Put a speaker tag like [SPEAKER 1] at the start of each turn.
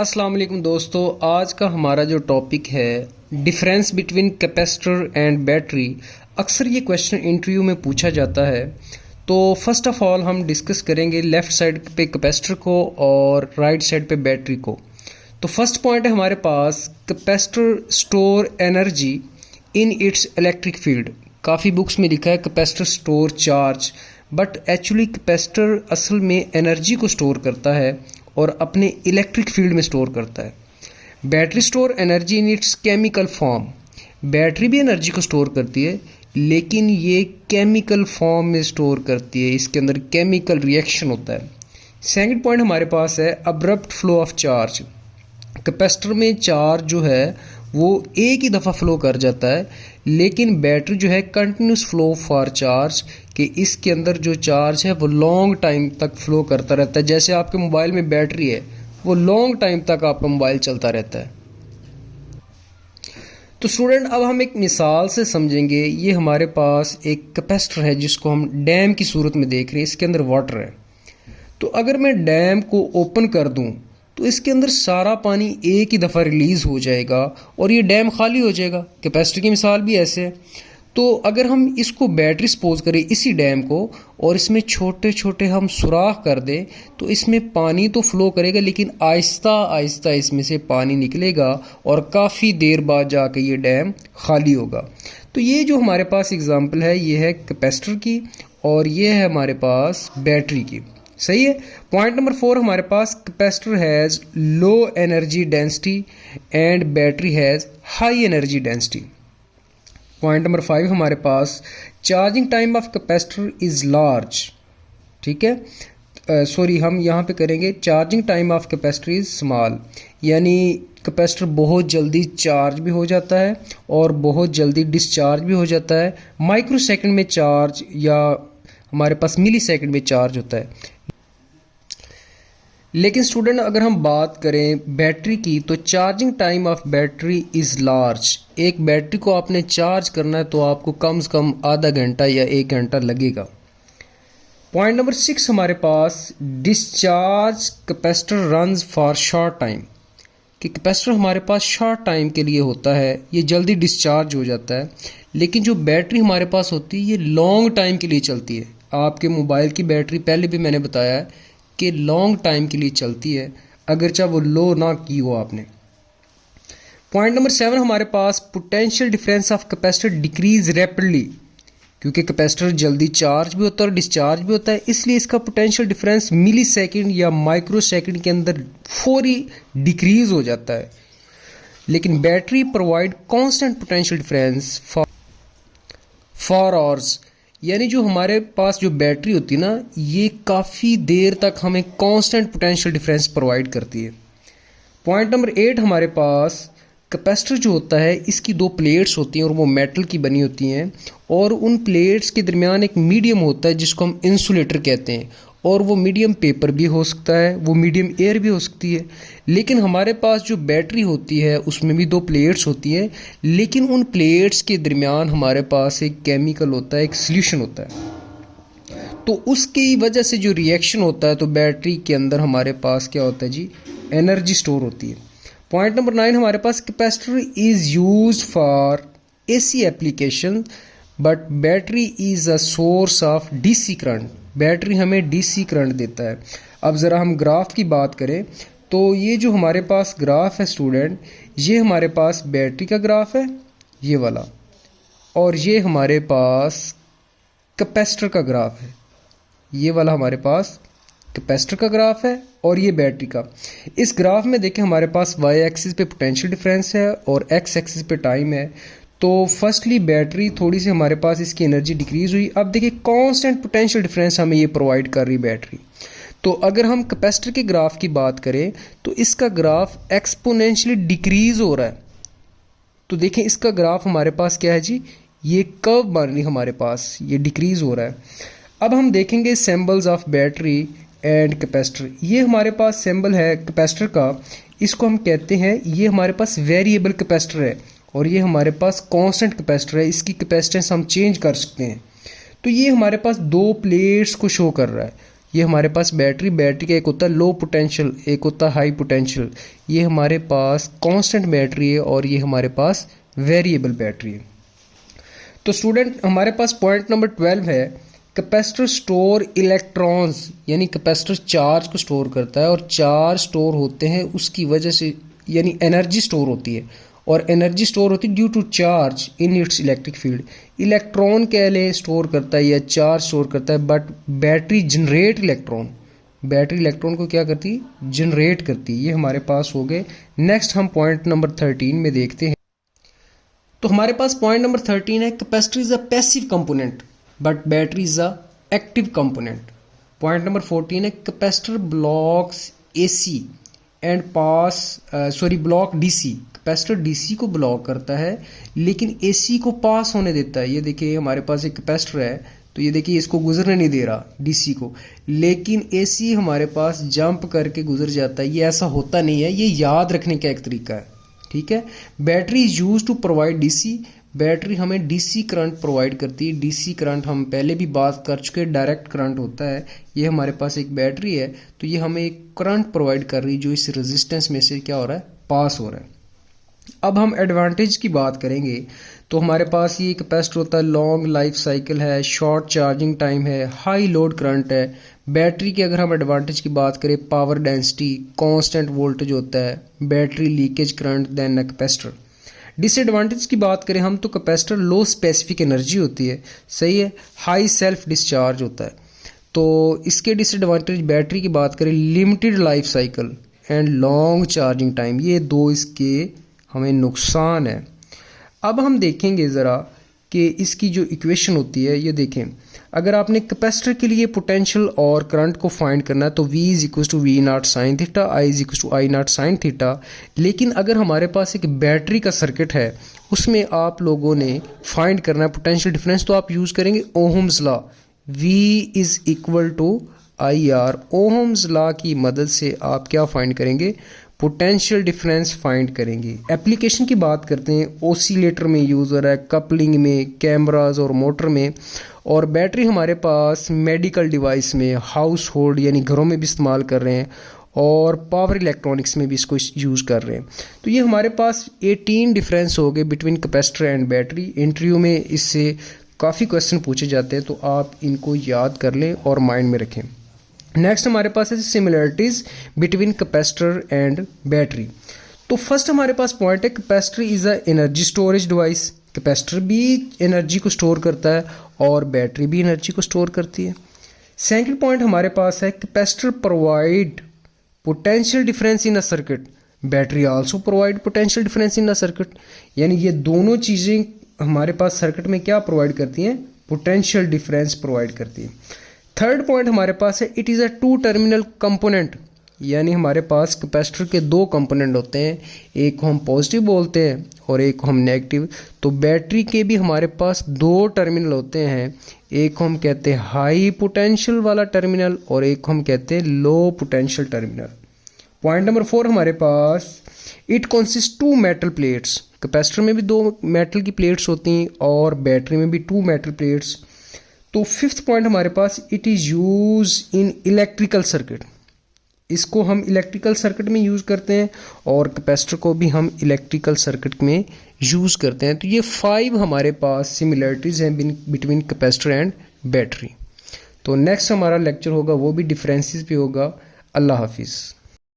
[SPEAKER 1] अस्सलाम वालेकुम दोस्तों, आज का हमारा जो टॉपिक है difference between capacitor and battery. अक्सर ये क्वेश्चन इंटरव्यू में पूछा जाता है। तो फर्स्ट ऑफ ऑल हम डिस्कस करेंगे लेफ़्ट साइड पे कैपेसिटर को और राइट साइड पे बैटरी को। तो फर्स्ट पॉइंट है हमारे पास, capacitor store energy in its electric field. काफ़ी बुक्स में लिखा है capacitor store charge, but actually capacitor असल में एनर्जी को स्टोर करता है और अपने इलेक्ट्रिक फील्ड में स्टोर करता है। Battery store energy in it's chemical form. Battery भी एनर्जी को स्टोर करती है, लेकिन ये केमिकल फॉर्म में स्टोर करती है, इसके अंदर केमिकल रिएक्शन होता है। सेकंड पॉइंट हमारे पास है abrupt flow of charge. Capacitor में चार्ज जो है वो एक ही दफ़ा फ्लो कर जाता है, लेकिन बैटरी जो है कंटिन्यूस फ्लो फॉर चार्ज, कि इसके अंदर जो चार्ज है वो लॉन्ग टाइम तक फ्लो करता रहता है। जैसे आपके मोबाइल में बैटरी है, वो लॉन्ग टाइम तक आपका मोबाइल चलता रहता है। तो स्टूडेंट, अब हम एक मिसाल से समझेंगे। ये हमारे पास एक कैपेसिटर है जिसको हम डैम की सूरत में देख रहे हैं, इसके अंदर वाटर है। तो अगर मैं डैम को ओपन कर दूं तो इसके अंदर सारा पानी एक ही दफ़ा रिलीज़ हो जाएगा और ये डैम खाली हो जाएगा। कैपेसिटर की मिसाल भी ऐसे है। तो अगर हम इसको बैटरी सपोज करें, इसी डैम को, और इसमें छोटे छोटे हम सुराख कर दें, तो इसमें पानी तो फ्लो करेगा, लेकिन आहिस्ता आहिस्ता इसमें से पानी निकलेगा और काफ़ी देर बाद जाके ये डैम खाली होगा। तो ये जो हमारे पास एग्जांपल है, ये है कैपेसिटर की और ये है हमारे पास बैटरी की। सही है। पॉइंट नंबर 4 हमारे पास, capacitor has low energy density and battery has high energy density. Point number 5 हमारे पास, charging time of capacitor is large. ठीक है, सॉरी, हम यहाँ पे करेंगे charging time of capacitor is small, यानी कैपेसिटर बहुत जल्दी चार्ज भी हो जाता है और बहुत जल्दी डिस्चार्ज भी हो जाता है। माइक्रो सेकंड में चार्ज या हमारे पास मिली सेकंड में चार्ज होता है। लेकिन स्टूडेंट, अगर हम बात करें बैटरी की, तो charging time of battery is large. एक बैटरी को आपने चार्ज करना है तो आपको कम से कम आधा घंटा या 1 घंटा लगेगा। पॉइंट नंबर 6 हमारे पास, discharge capacitor runs for short time. कि कैपेसिटर हमारे पास शॉर्ट टाइम के लिए होता है, ये जल्दी डिस्चार्ज हो जाता है, लेकिन जो बैटरी हमारे पास होती है ये लॉन्ग टाइम के लिए चलती है। आपके मोबाइल की बैटरी पहले भी मैंने बताया है कि लॉन्ग टाइम के लिए चलती है, अगर चाहे वो लो ना की हो आपने। पॉइंट नंबर 7 हमारे पास, potential difference of capacitor decrease rapidly. क्योंकि कैपेसिटर जल्दी चार्ज भी होता है और डिस्चार्ज भी होता है, इसलिए इसका पोटेंशियल डिफरेंस मिली सेकेंड या माइक्रो सेकेंड के अंदर फौरी डिक्रीज हो जाता है। लेकिन battery provide constant potential difference for hours, यानी जो हमारे पास जो बैटरी होती है ना, ये काफ़ी देर तक हमें कांस्टेंट पोटेंशियल डिफरेंस प्रोवाइड करती है। पॉइंट नंबर 8 हमारे पास, कैपेसिटर जो होता है इसकी 2 प्लेट्स होती हैं और वो मेटल की बनी होती हैं, और उन प्लेट्स के दरमियान एक मीडियम होता है जिसको हम इंसुलेटर कहते हैं, और वो मीडियम पेपर भी हो सकता है, वो मीडियम एयर भी हो सकती है। लेकिन हमारे पास जो बैटरी होती है उसमें भी 2 प्लेट्स होती हैं, लेकिन उन प्लेट्स के दरमियान हमारे पास एक केमिकल होता है, एक सॉल्यूशन होता है। तो उसकी वजह से जो रिएक्शन होता है, तो बैटरी के अंदर हमारे पास क्या होता है जी, एनर्जी स्टोर होती है। पॉइंट नंबर 9 हमारे पास, capacitor is use for AC application but battery is a source of DC current. Battery हमें DC करंट देता है। अब ज़रा हम ग्राफ की बात करें, तो ये जो हमारे पास ग्राफ है स्टूडेंट, ये हमारे पास बैटरी का ग्राफ है, ये वाला, और ये हमारे पास कैपेसिटर का ग्राफ है, ये वाला हमारे पास कैपेसिटर का ग्राफ है और ये बैटरी का। इस ग्राफ में देखें, हमारे पास y एक्सिस पे पोटेंशियल डिफरेंस है और x एक्सिस पे टाइम है। तो फर्स्टली बैटरी थोड़ी सी हमारे पास इसकी एनर्जी डिक्रीज हुई। अब देखिए, कांस्टेंट पोटेंशियल डिफरेंस हमें ये प्रोवाइड कर रही बैटरी। तो अगर हम कैपेसिटर के ग्राफ की बात करें तो इसका ग्राफ एक्सपोनेंशियली डिक्रीज हो रहा है। तो देखें, इसका ग्राफ हमारे पास क्या है जी, ये कर्व बन रही हमारे पास, ये डिक्रीज हो रहा है। अब हम देखेंगे symbols of battery and capacitor. ये हमारे पास सिंबल है कैपेसिटर का, इसको हम कहते हैं, ये हमारे पास वेरिएबल कैपेसिटर है और ये हमारे पास कांस्टेंट कैपेसिटर है, इसकी कैपेसिटेंस हम चेंज कर सकते हैं। तो ये हमारे पास 2 प्लेट्स को शो कर रहा है। ये हमारे पास बैटरी का एक होता है लो पोटेंशियल, एक होता है हाई पोटेंशियल। ये हमारे पास कांस्टेंट बैटरी है और ये हमारे पास वेरिएबल बैटरी है। तो स्टूडेंट हमारे पास पॉइंट नंबर 12 है, कैपेसिटर स्टोर इलेक्ट्रॉन्स, यानी कैपेसिटर चार्ज को स्टोर करता है और चार्ज स्टोर होते हैं उसकी वजह से, यानी एनर्जी स्टोर होती है और एनर्जी स्टोर होती है due to charge in its electric field. Electron के लिए स्टोर करता है या चार्ज स्टोर करता है, but battery generate electron, battery electron को क्या करती है, जनरेट करती है। ये हमारे पास हो गए। नेक्स्ट हम पॉइंट नंबर 13 में देखते हैं। तो हमारे पास पॉइंट नंबर 13 है, capacitor is a passive component but battery is a active component. Point number 14 है, capacitor blocks AC and block DC. Capacitor DC को ब्लॉक करता है लेकिन एसी को पास होने देता है। ये देखिए हमारे पास एक कैपेसिटर है, तो ये देखिए इसको गुजरने नहीं दे रहा डीसी को, लेकिन एसी हमारे पास जंप करके गुजर जाता है। ये ऐसा होता नहीं है, ये याद रखने का एक तरीका है, ठीक है। Battery is use to provide DC, battery हमें डीसी करंट प्रोवाइड करती है। डीसी करंट हम पहले भी बात कर चुके हैं, डायरेक्ट करंट होता है। ये हमारे पास एक बैटरी है, तो ये हमें एक करंट प्रोवाइड कर रही है जो इस रेजिस्टेंस में से क्या हो रहा है, पास हो रहा है। अब हम एडवांटेज की बात करेंगे तो हमारे पास ये कैपेसिटर होता है, लॉन्ग लाइफ साइकिल है, शॉर्ट चार्जिंग टाइम है, हाई लोड करंट है। बैटरी की अगर हम एडवांटेज की बात करें, पावर डेंसिटी, कांस्टेंट वोल्टेज होता है, battery leakage current than a capacitor. Disadvantage की बात करें हम तो कैपेसिटर लो स्पेसिफिक एनर्जी होती है, सही है, हाई सेल्फ डिस्चार्ज होता है। तो इसके डिसएडवांटेज बैटरी की बात करें, limited life cycle and long charging time, ये दो इसके हमें नुकसान है। अब हम देखेंगे ज़रा कि इसकी जो इक्वेशन होती है, ये देखें, अगर आपने कैपेसिटर के लिए पोटेंशियल और करंट को फाइंड करना है तो V is equal to v naught sine theta, I is equal to I naught sine theta. लेकिन अगर हमारे पास एक बैटरी का सर्किट है, उसमें आप लोगों ने फाइंड करना है पोटेंशियल डिफरेंस, तो आप यूज़ करेंगे Ohm's law, V is equal to IR। Ohm's law की मदद से आप क्या फाइंड करेंगे, पोटेंशियल डिफरेंस फाइंड करेंगे। एप्लीकेशन की बात करते हैं, ओसिलेटर में यूज़ हो रहा है, कपलिंग में, कैमराज और मोटर में। और बैटरी हमारे पास मेडिकल डिवाइस में, हाउस होल्ड यानी घरों में भी इस्तेमाल कर रहे हैं और पावर इलेक्ट्रॉनिक्स में भी इसको यूज़ कर रहे हैं। तो ये हमारे पास 18 डिफरेंस हो गए between capacitor and battery. Interview में इससे काफ़ी क्वेश्चन पूछे जाते हैं, तो आप इनको याद कर लें और माइंड में रखें। नेक्स्ट हमारे पास है similarities between capacitor and battery. तो फर्स्ट हमारे पास पॉइंट है, capacitor is a energy storage device. Capacitor भी एनर्जी को स्टोर करता है और बैटरी भी एनर्जी को स्टोर करती है। सेकंड पॉइंट हमारे पास है, capacitor provide potential difference in a circuit, battery also provide potential difference in a circuit. यानी ये दोनों चीज़ें हमारे पास सर्किट में क्या प्रोवाइड करती हैं, पोटेंशियल डिफरेंस प्रोवाइड करती हैं। थर्ड पॉइंट हमारे पास है, it is a two terminal component, यानी हमारे पास कैपेसिटर के दो कंपोनेंट होते हैं, एक को हम पॉजिटिव बोलते हैं और एक को हम नेगेटिव। तो बैटरी के भी हमारे पास दो टर्मिनल होते हैं, एक को हम कहते हैं हाई पोटेंशियल वाला टर्मिनल और एक को हम कहते हैं low potential terminal. Point number 4 हमारे पास, it consist two metal plates. Capacitor में भी दो मेटल की प्लेट्स होती हैं और बैटरी में भी टू मेटल प्लेट्स। तो फिफ्थ पॉइंट हमारे पास, it is use in electrical circuit, इसको हम इलेक्ट्रिकल सर्किट में यूज़ करते हैं और कैपेसिटर को भी हम इलेक्ट्रिकल सर्किट में यूज़ करते हैं। तो ये 5 हमारे पास सिमिलरिटीज़ हैं बिटवीन कैपेसिटर एंड बैटरी। तो नेक्स्ट हमारा लेक्चर होगा वो भी डिफरेंसेस पे होगा। अल्लाह हाफिज़।